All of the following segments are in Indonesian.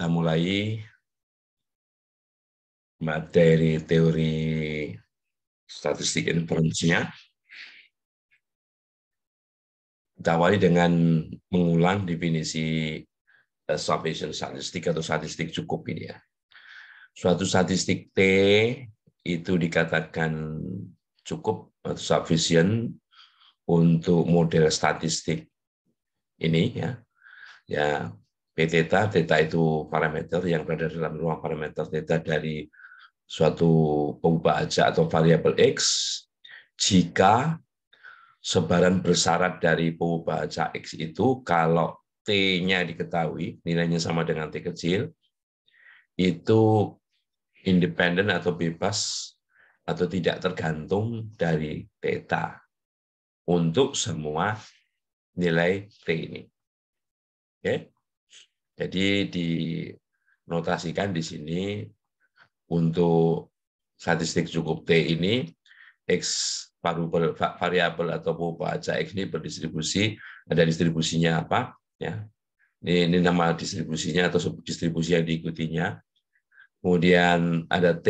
kita mulai materi teori statistik inferensinya. Kita awali dengan mengulang definisi sufficient statistik atau statistik cukup ini ya. Suatu statistik T itu dikatakan cukup atau sufficient untuk model statistik ini ya. Ya, P theta, theta itu parameter yang berada dalam ruang parameter theta dari suatu pengubah ajak atau variabel X jika sebaran bersyarat dari pengubah ajak X itu kalau T-nya diketahui, nilainya sama dengan T kecil, itu independen atau bebas atau tidak tergantung dari theta untuk semua nilai T ini. Oke? Jadi dinotasikan di sini untuk statistik cukup T ini, X variabel atau pengubah ajak X ini berdistribusi, ada distribusinya apa? Ya, ini nama distribusinya atau distribusi yang diikutinya. Kemudian ada T,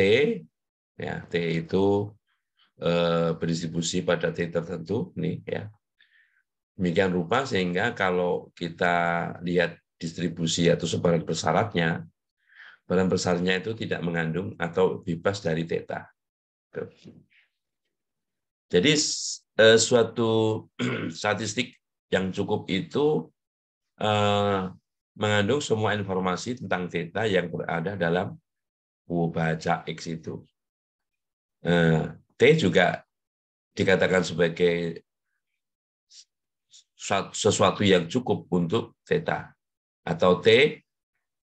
ya T itu berdistribusi pada T tertentu, nih ya. Demikian rupa sehingga kalau kita lihat distribusi atau sebaran bersyaratnya, sebaran bersyaratnya itu tidak mengandung atau bebas dari theta. Jadi suatu statistik yang cukup itu mengandung semua informasi tentang theta yang berada dalam pengubah ajak X itu. T juga dikatakan sebagai sesuatu yang cukup untuk theta, atau T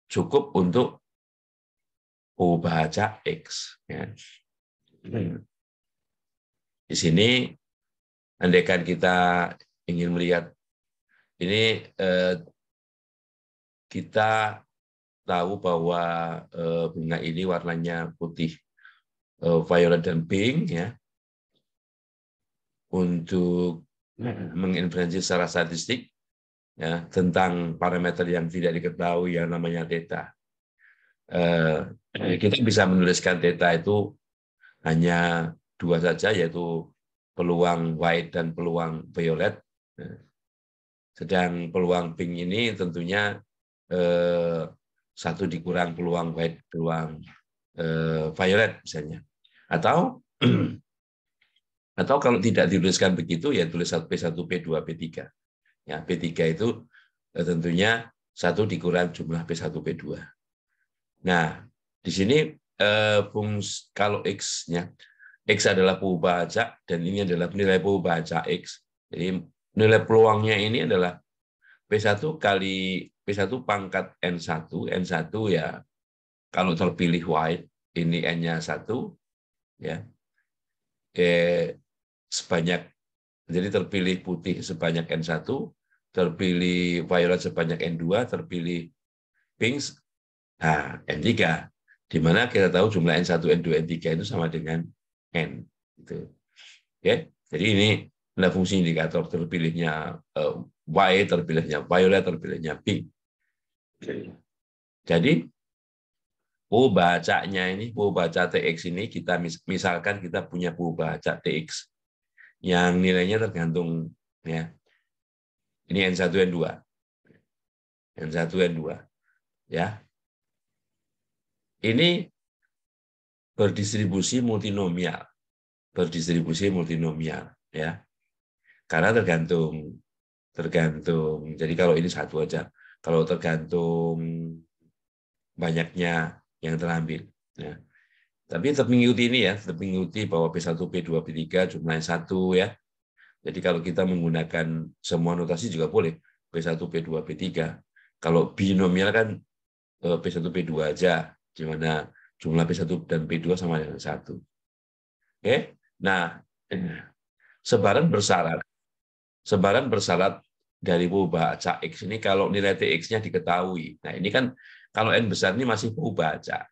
cukup untuk pengubah ajak X. Ya. Di sini, andaikan kita ingin melihat ini, kita tahu bahwa bunga ini warnanya putih, violet dan pink, ya. Untuk menginferensi secara statistik ya tentang parameter yang tidak diketahui yang namanya theta. Kita bisa menuliskan theta itu hanya dua saja, yaitu peluang white dan peluang violet. Sedang peluang pink ini tentunya satu dikurang peluang white, peluang violet misalnya. Atau kalau tidak dituliskan begitu, ya tulis P1, P2, P3. Ya, P3 itu tentunya satu dikurang jumlah P1, P2. Nah, di sini kalau X-nya, X adalah pengubah ajak, dan ini adalah nilai pengubah ajak X. Jadi nilai peluangnya ini adalah P1 kali P1 pangkat N1. N1 ya, kalau terpilih white, ini N-nya 1, ya. Sebanyak, jadi terpilih putih sebanyak N1, terpilih violet sebanyak N2, terpilih pink N3, di mana kita tahu jumlah N1, N2, N3 itu sama dengan N. Gitu. Oke, jadi ini adalah fungsi indikator terpilihnya Y, terpilihnya violet, terpilihnya pink. Jadi bacanya ini, baca TX ini, kita misalkan kita punya baca TX yang nilainya tergantung, ya. Ini N1, N2. N1, N2. Ya. Ini berdistribusi multinomial. Berdistribusi multinomial, ya. Karena tergantung. Jadi kalau ini satu aja, kalau tergantung banyaknya yang terambil. Ya. Tapi tetap mengikuti ini ya, tetap mengikuti bahwa P1, P2, P3 jumlahnya 1 ya. Jadi kalau kita menggunakan semua notasi juga boleh, P1, P2, P3. Kalau binomial kan P1, P2 aja, di mana jumlah P1 dan P2 sama dengan 1. Oke? Nah, sebaran bersyarat dari pengubah acak X ini kalau nilai TX-nya diketahui. Nah, ini kan kalau N besar ini masih pengubah acak.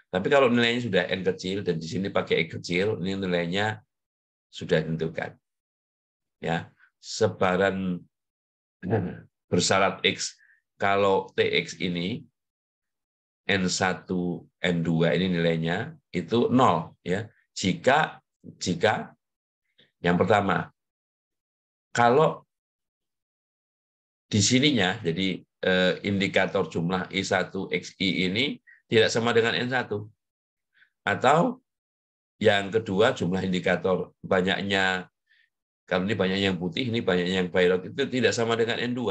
Tapi kalau nilainya sudah N kecil dan di sini pakai X kecil, ini nilainya sudah ditentukan. Ya, sebaran bersyarat X kalau TX ini N1, N2 ini nilainya itu 0 ya. Jika yang pertama, kalau di sininya jadi indikator jumlah I1 XI ini tidak sama dengan N1. Atau yang kedua, jumlah indikator banyaknya, kalau ini banyak yang putih, ini banyak yang violet, itu tidak sama dengan N2.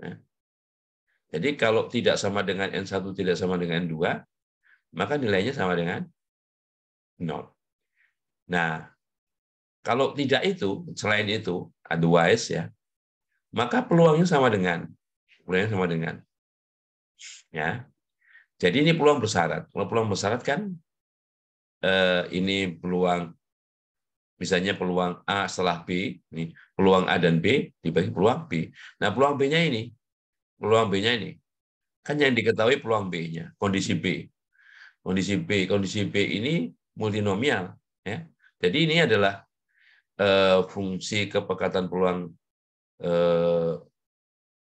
Nah, jadi kalau tidak sama dengan N1, tidak sama dengan N2, maka nilainya sama dengan 0. Nah, kalau tidak itu, selain itu, otherwise ya, maka peluangnya sama dengan ya. Jadi ini peluang bersyarat. Kalau peluang bersyarat kan ini peluang, misalnya peluang A setelah B, ini peluang A dan B dibagi peluang B. Nah, peluang B-nya ini, kan yang diketahui peluang B-nya, kondisi B. Kondisi B ini multinomial ya. Jadi ini adalah fungsi kepekatan peluang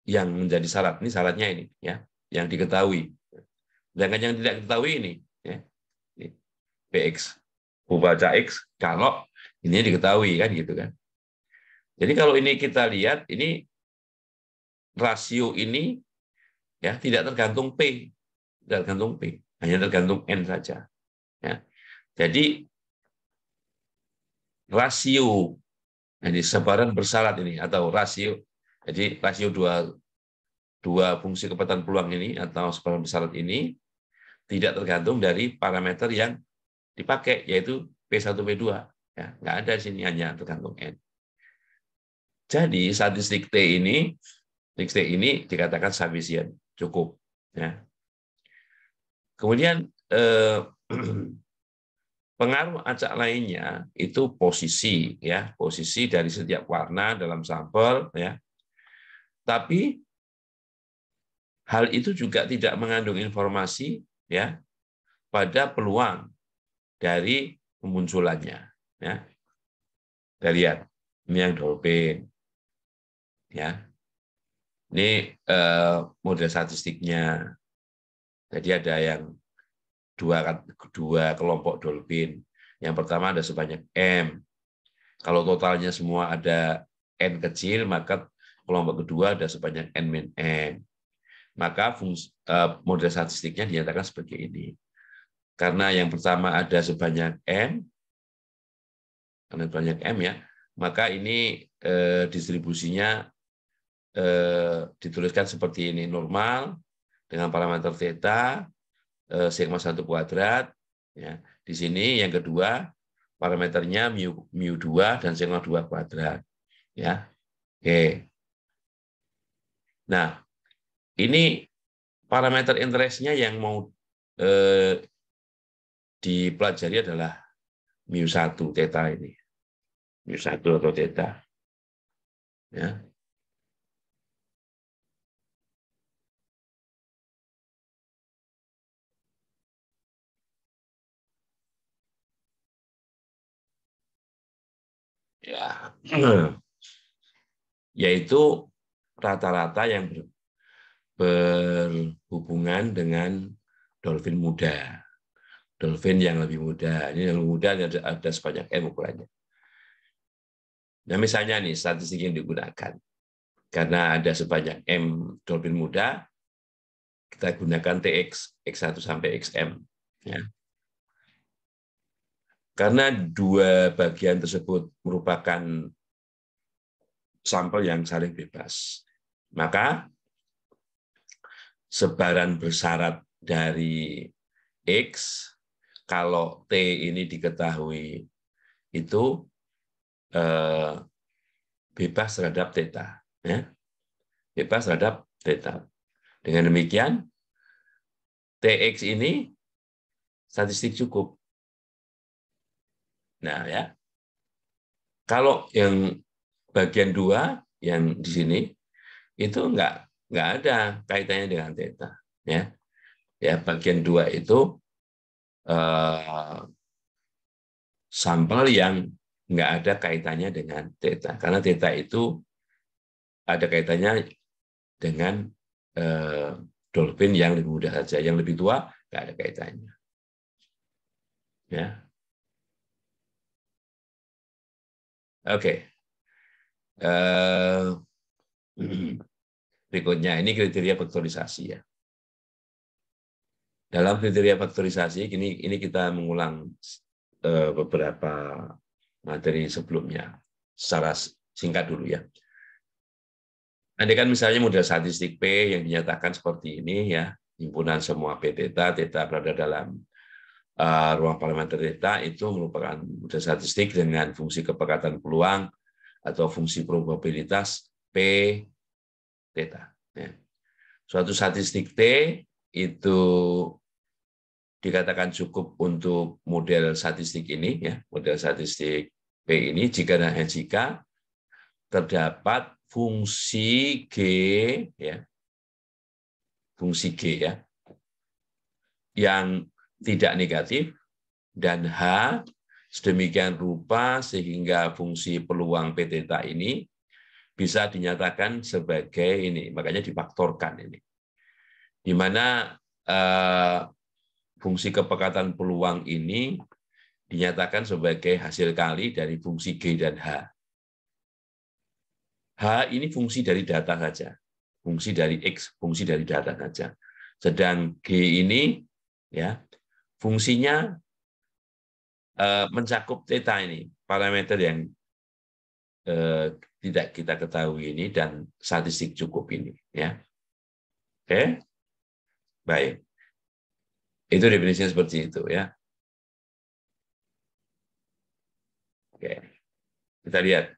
yang menjadi syarat. Ini syaratnya ini ya, yang diketahui. Sedangkan yang tidak diketahui ini ya, Px baca X kalau ini diketahui kan gitu kan. Jadi kalau ini kita lihat ini rasio ini ya tidak tergantung P, hanya tergantung N saja. Ya. Jadi rasio, jadi sebaran bersyarat ini atau rasio, jadi rasio dua fungsi kepekatan peluang ini atau sebaran bersyarat ini tidak tergantung dari parameter yang dipakai, yaitu P1, P2. Ya, nggak ada di sini, hanya tergantung N. Jadi statistik T ini dikatakan sufficient, cukup. Ya. Kemudian pengaruh acak lainnya itu posisi, ya, posisi dari setiap warna dalam sampel, ya. Tapi hal itu juga tidak mengandung informasi, ya, pada peluang dari kemunculannya. Ya. Kita lihat, ini yang dolphin. Ya. Ini model statistiknya. Jadi ada yang dua kelompok dolphin. Yang pertama ada sebanyak M. Kalau totalnya semua ada N kecil, maka kelompok kedua ada sebanyak N-N. Maka model statistiknya dinyatakan sebagai ini. Karena yang pertama ada sebanyak M, karena banyak M ya, maka ini distribusinya dituliskan seperti ini, normal dengan parameter theta, sigma 1 kuadrat. Ya. Di sini yang kedua parameternya mu 2 dan sigma 2 kuadrat. Ya. Oke. Nah, ini parameter interestnya yang mau dipelajari adalah mu1 theta ini. mu1 atau theta. Ya. Ya. Yaitu rata-rata yang berhubungan dengan dolphin muda. Dolphin yang lebih muda. Ini yang muda ada sebanyak M ukurannya. Nah, misalnya nih statistik yang digunakan. Karena ada sebanyak M dolphin muda, kita gunakan TX, X1 sampai XM. Ya. Karena dua bagian tersebut merupakan sampel yang saling bebas, maka sebaran bersyarat dari X, kalau T ini diketahui itu bebas terhadap theta. Ya. Bebas terhadap theta. Dengan demikian, TX ini statistik cukup. Nah, ya. Kalau yang bagian 2 yang di sini itu enggak ada kaitannya dengan theta, ya. Ya, bagian 2 itu sampel yang enggak ada kaitannya dengan theta, karena theta itu ada kaitannya dengan dolphin yang lebih muda saja, yang lebih tua nggak ada kaitannya. Ya, oke. Berikutnya ini kriteria faktorisasi ya. Dalam kriteria faktorisasi ini kita mengulang beberapa materi sebelumnya secara singkat dulu ya. Andai kan misalnya model statistik P yang dinyatakan seperti ini ya, himpunan semua P theta, theta berada dalam ruang parameter theta itu merupakan model statistik dengan fungsi kepekatan peluang atau fungsi probabilitas P theta. Ya. Suatu statistik T itu dikatakan cukup untuk model statistik ini, ya, model statistik P ini jika dan jika terdapat fungsi G, ya, fungsi G ya, yang tidak negatif dan H sedemikian rupa sehingga fungsi peluang P theta ini bisa dinyatakan sebagai ini, makanya difaktorkan ini, di mana fungsi kepekatan peluang ini dinyatakan sebagai hasil kali dari fungsi G dan H. H ini fungsi dari data saja, fungsi dari X, fungsi dari data saja. Sedang G ini ya fungsinya mencakup theta ini, parameter yang tidak kita ketahui ini dan statistik cukup ini. Ya, oke, baik. Itu definisinya seperti itu ya. Oke, kita lihat.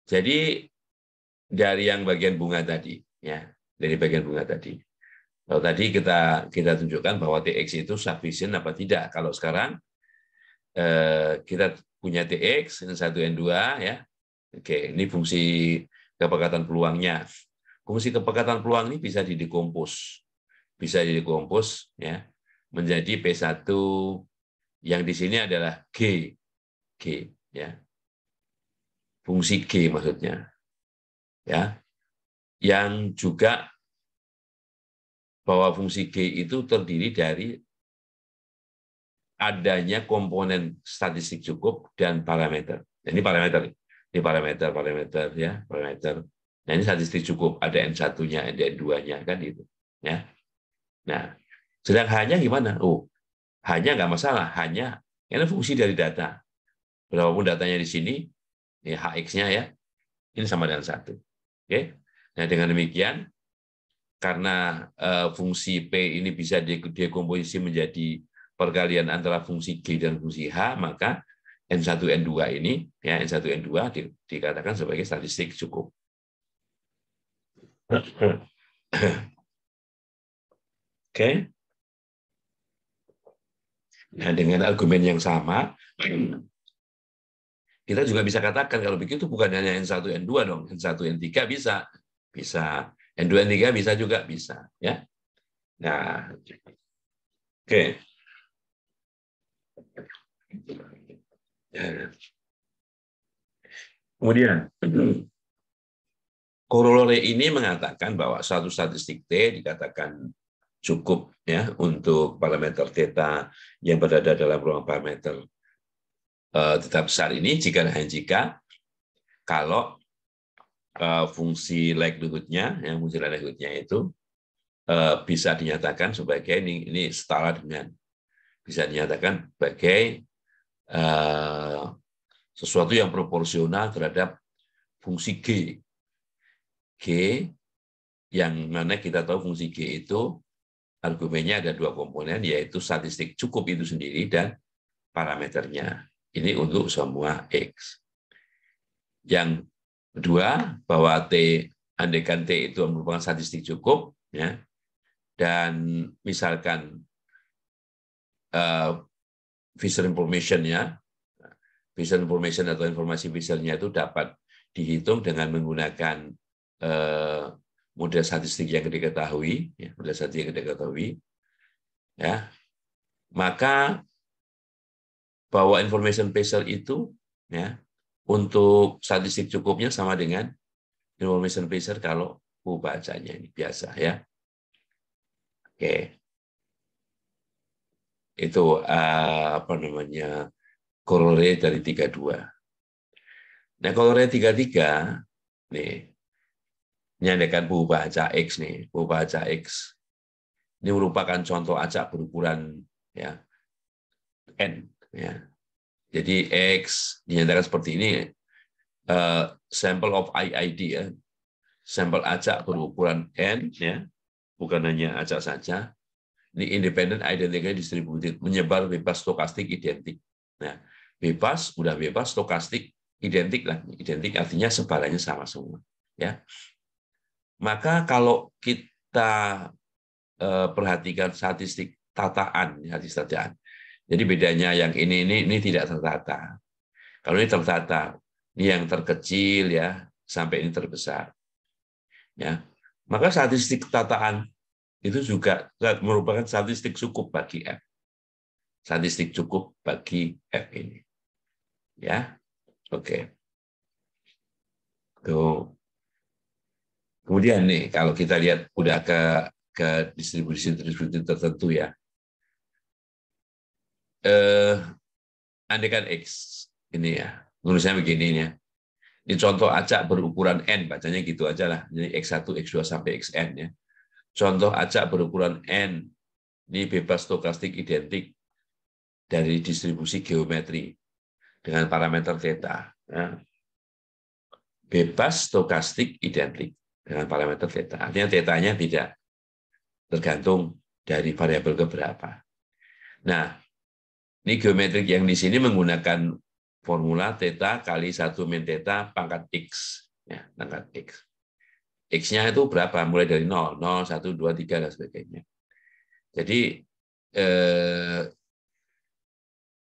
Jadi dari yang bagian bunga tadi, ya, dari bagian bunga tadi. Kalau tadi kita tunjukkan bahwa TX itu sufficient apa tidak. Kalau sekarang kita punya TX N1 N2 ya. Oke, ini fungsi kepekatan peluangnya. Fungsi kepekatan peluang ini bisa didikompos. Bisa didikompos ya menjadi P1 yang di sini adalah G ya. Fungsi G maksudnya. Ya. Yang juga bahwa fungsi G itu terdiri dari adanya komponen statistik cukup dan parameter. Ini parameter. Ini parameter ya, parameter. Nah, ini statistik cukup, ada N1-nya, ada N2-nya kan itu. Ya. Nah, sedang hanya gimana? Oh, hanya nggak masalah, hanya ini fungsi dari data. Berapapun datanya di sini, ya HX-nya ya, ini sama dengan 1. Oke. Nah, dengan demikian karena fungsi P ini bisa dekomposisi menjadi perkalian antara fungsi G dan fungsi H, maka N1, N2 ini, ya N1, N2 dikatakan sebagai statistik cukup. Oke. Nah, dengan argumen yang sama, kita juga bisa katakan kalau begitu bukan hanya N1, N2 dong, N1, N3 bisa. Bisa. N2, N3 bisa juga, bisa. Ya. Nah, oke. Kemudian, Corollary ini mengatakan bahwa suatu statistik T dikatakan cukup ya untuk parameter theta yang berada dalam ruang parameter theta besar ini jika dan jika kalau fungsi likelihood-nya, yang fungsi likelihood-nya itu bisa dinyatakan sebagai ini setara dengan bisa dinyatakan sebagai sesuatu yang proporsional terhadap fungsi G. G yang mana kita tahu fungsi G itu argumennya ada 2 komponen, yaitu statistik cukup itu sendiri dan parameternya. Ini untuk semua X. Yang kedua, bahwa T, andaikan T itu merupakan statistik cukup, ya, dan misalkan visual information-nya, visual information atau informasi visualnya itu dapat dihitung dengan menggunakan model statistik yang diketahui, ya, model statistik yang diketahui, ya, maka bahwa information visual itu, ya, untuk statistik cukupnya sama dengan information visual kalau bacanya ini biasa, ya. Oke. itu apa namanya corollary dari 32. Nah, corollary 33 nih, ini ada bahasa X nih, bahasa X. Ini merupakan contoh acak berukuran ya n ya. Jadi X dinyatakan seperti ini, sample of IID ya, sampel acak berukuran n ya, bukan hanya acak saja. Ini independent identically distributed, menyebar bebas stokastik identik. Nah, bebas udah bebas stokastik identik lah, identik artinya sebarannya sama semua ya. Maka kalau kita perhatikan statistik tataan, jadi bedanya yang ini tidak tertata. Kalau ini tertata, ini yang terkecil ya sampai ini terbesar. Ya, maka statistik tataan itu juga merupakan statistik cukup bagi F. Statistik cukup bagi F ini. Ya, oke. Tuh. Kemudian nih, kalau kita lihat udah ke distribusi tertentu ya. Andaikan X ini ya, tulisannya begini ya. Ini contoh acak berukuran N, bacanya gitu aja lah. Jadi X1, X2 sampai Xn ya. Contoh acak berukuran N, ini bebas stokastik identik dari distribusi geometri dengan parameter theta. Ya. Bebas stokastik identik dengan parameter theta. Artinya theta-nya tidak tergantung dari variabel keberapa. Nah, ini geometrik yang di sini menggunakan formula theta kali 1 min theta pangkat X. Ya, pangkat X. X-nya itu berapa? Mulai dari 0, 0, 1, 2, 3, dan sebagainya. Jadi,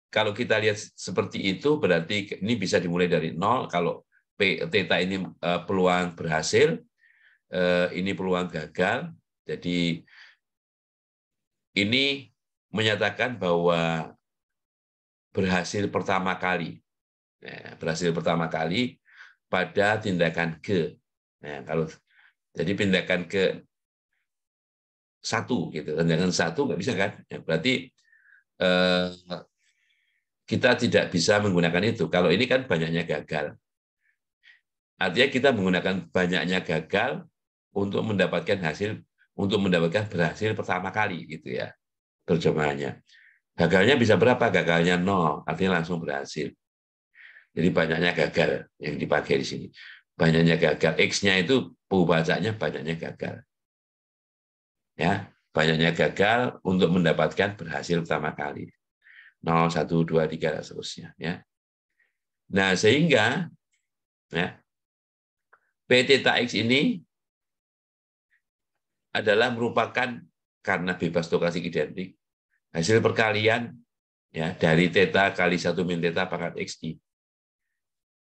kalau kita lihat seperti itu, berarti ini bisa dimulai dari 0. Kalau theta ini peluang berhasil, ini peluang gagal. Jadi, ini menyatakan bahwa berhasil pertama kali. Ya, berhasil pertama kali pada tindakan G. Ya, jadi tindakan ke 1 gitu, tindakan 1 nggak bisa kan? Ya, berarti kita tidak bisa menggunakan itu. Kalau ini kan banyaknya gagal. Artinya kita menggunakan banyaknya gagal untuk mendapatkan berhasil pertama kali gitu ya terjemahannya. Gagalnya bisa berapa? Gagalnya 0, artinya langsung berhasil. Jadi banyaknya gagal yang dipakai di sini. Banyaknya gagal. X-nya itu pembacanya banyaknya gagal. Ya, banyaknya gagal untuk mendapatkan berhasil pertama kali. 0, 1, 2, 3 dan seterusnya. Ya. Nah, sehingga ya, P theta X ini adalah merupakan karena bebas stokastik identik hasil perkalian ya dari theta kali 1 min theta pangkat XI.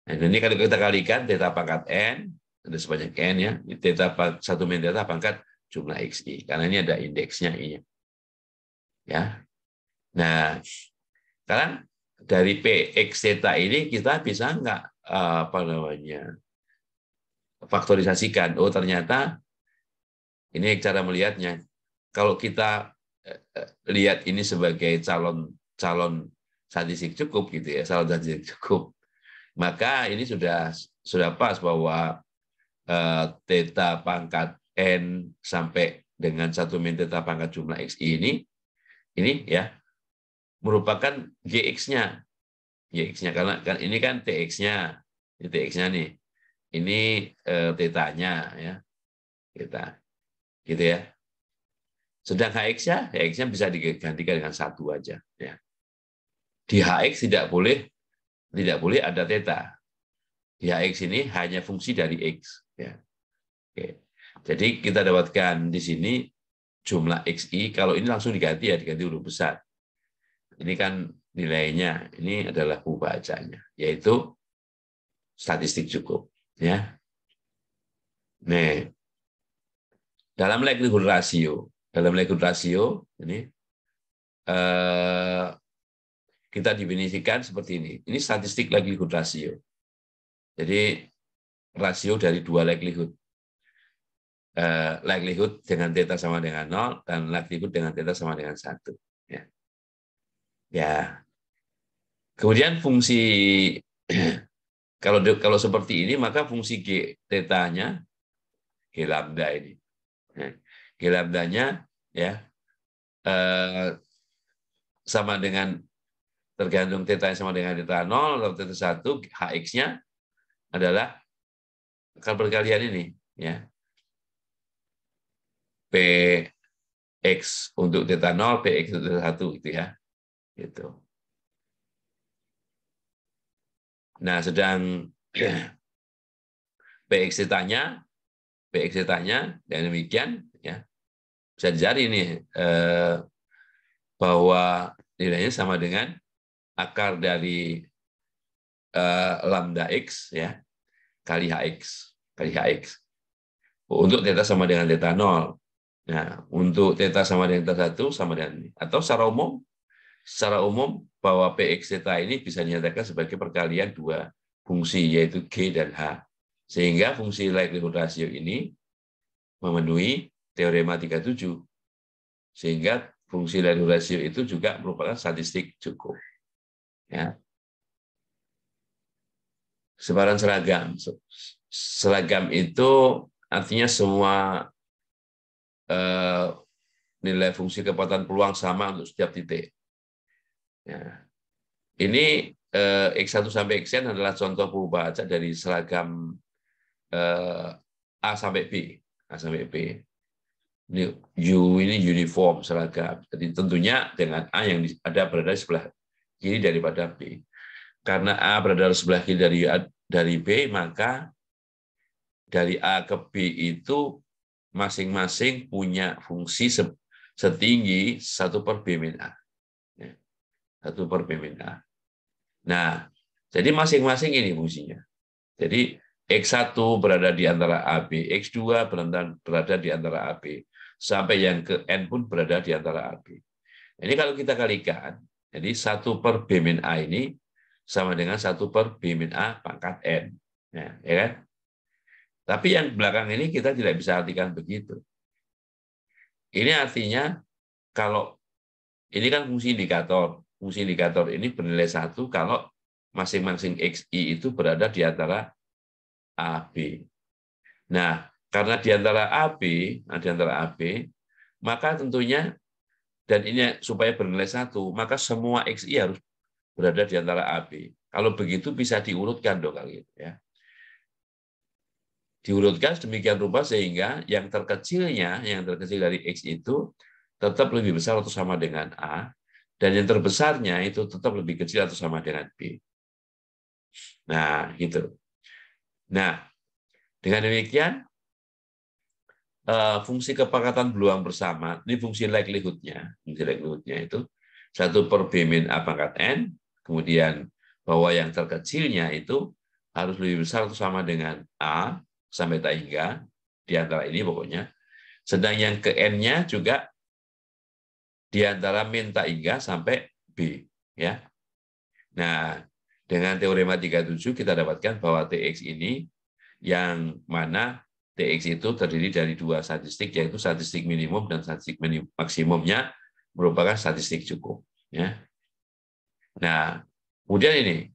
Nah, ini kalau kita kalikan theta pangkat N, ada sebanyak N ya, theta 1 min theta pangkat jumlah XI, karena ini ada indeksnya I. Ya. Nah, sekarang dari PX theta ini kita bisa nggak faktorisasikan? Oh, ternyata ini cara melihatnya. Kalau kita lihat ini sebagai calon statistik cukup gitu ya, calon statistik cukup, maka ini sudah pas bahwa theta pangkat N sampai dengan 1 min theta pangkat jumlah XI ini ya merupakan GX-nya. GX-nya karena kan ini kan TX-nya. Ini TX-nya nih. Ini theta-nya ya. Theta. Gitu ya. Sedang HX-nya bisa digantikan dengan 1 aja ya. Di HX tidak boleh ada theta. Di HX ini hanya fungsi dari X ya. Oke. Jadi kita dapatkan di sini jumlah XI, kalau ini langsung diganti huruf besar. Ini kan nilainya, ini adalah pembacanya, yaitu statistik cukup. Ya. Nah, dalam likelihood ratio ini kita definisikan seperti ini. Ini statistik likelihood ratio. Jadi rasio dari 2 likelihood. Likelihood dengan theta sama dengan 0 dan likelihood dengan theta sama dengan 1. Ya. Ya. Kemudian fungsi kalau seperti ini maka fungsi G tetanya G lambda ini. Nah, G lambdanya ya sama dengan tergantung θ yang sama dengan θ 0 atau θ 1, Hx-nya adalah akar perkalian ini ya. Px untuk θ 0, Px untuk θ 1 gitu ya. Gitu. Nah, sedang Px θ-nya dan demikian ya. Bisa dicari nih bahwa nilainya sama dengan akar dari lambda x ya kali hx untuk θ sama dengan θ 0. Nah, untuk θ sama dengan θ 1 sama dengan ini. Atau secara umum bahwa px θ ini bisa dinyatakan sebagai perkalian dua fungsi yaitu g dan h. Sehingga fungsi likelihood ratio ini memenuhi teorema 37. Sehingga fungsi likelihood ratio itu juga merupakan statistik cukup. Ya. Sebaran seragam. Seragam itu artinya semua nilai fungsi kekuatan peluang sama untuk setiap titik. Ya. Ini X1 sampai Xn adalah contoh perubahan acak dari seragam A sampai B. A sampai B. Ini U ini uniform seragam. Jadi tentunya dengan A yang ada berada di sebelah kiri daripada B. Karena A berada di sebelah kiri dari B, maka dari A ke B itu masing-masing punya fungsi setinggi 1/B-A. 1/B-A. Nah, jadi masing-masing ini fungsinya. Jadi X1 berada di antara AB, X2 berada di antara AB, sampai yang ke N pun berada di antara AB. Ini kalau kita kalikan, jadi 1/B-A ini sama dengan 1/B-A pangkat N. Ya kan? Tapi yang belakang ini kita tidak bisa artikan begitu. Ini artinya kalau ini kan fungsi indikator. Fungsi indikator ini bernilai 1 kalau masing-masing XI itu berada di antara AB. Nah, karena di antara AB, maka tentunya, dan ini supaya bernilai 1, maka semua XI harus berada di antara AB. Kalau begitu bisa diurutkan dong, gitu ya. Diurutkan sedemikian rupa sehingga yang terkecil dari X itu tetap lebih besar atau sama dengan A, dan yang terbesarnya itu tetap lebih kecil atau sama dengan B. Nah, gitu. Nah, dengan demikian, fungsi kepekatan peluang bersama, ini fungsi likelihood-nya itu 1/B-A pangkat N, kemudian bahwa yang terkecilnya itu harus lebih besar atau sama dengan A, sampai tak hingga, di antara ini pokoknya. Sedang yang ke N-nya juga di antara min tak hingga sampai B. Ya. Nah, dengan teorema 37 kita dapatkan bahwa TX ini yang mana TX itu terdiri dari dua statistik, yaitu statistik minimum dan statistik maksimumnya merupakan statistik cukup. Ya. Nah, kemudian ini,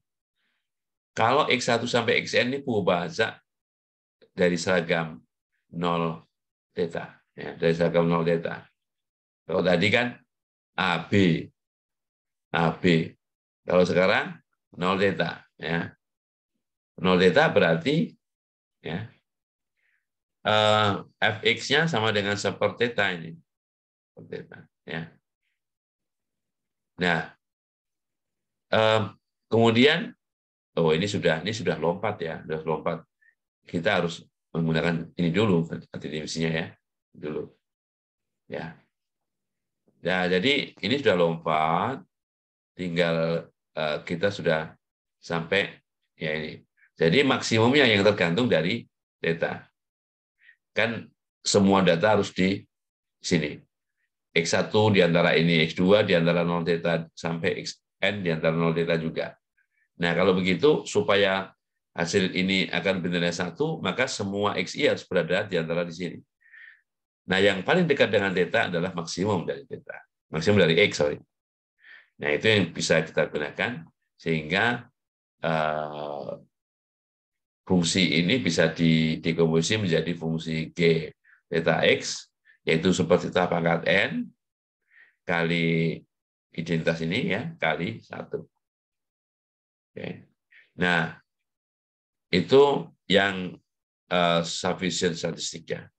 kalau X1 sampai Xn ini bahasa dari seragam 0 θ. Ya, dari seragam 0 θ. Kalau tadi kan AB. Kalau sekarang 0 θ. Ya. 0 θ berarti ya, fx-nya sama dengan 1/θ ini. Ya. Nah, kemudian ini sudah lompat ya, sudah lompat. Kita harus menggunakan ini dulu definisinya ya, dulu. Ya. Nah, jadi ini sudah lompat, tinggal kita sudah sampai ya ini. Jadi maksimumnya yang tergantung dari data. Kan semua data harus di sini. X1 di antara ini, X2 di antara 0 θ sampai Xn di antara 0 θ juga. Nah, kalau begitu supaya hasil ini akan bernilai 1, maka semua XI harus berada di antara di sini. Nah, yang paling dekat dengan θ adalah maksimum dari θ. Maksimum dari X, sorry. Nah, itu yang bisa kita gunakan sehingga fungsi ini bisa didekomposisi menjadi fungsi G theta X, yaitu seperti pangkat N kali identitas ini ya, kali 1. Oke. Nah, itu yang sufficient statistiknya.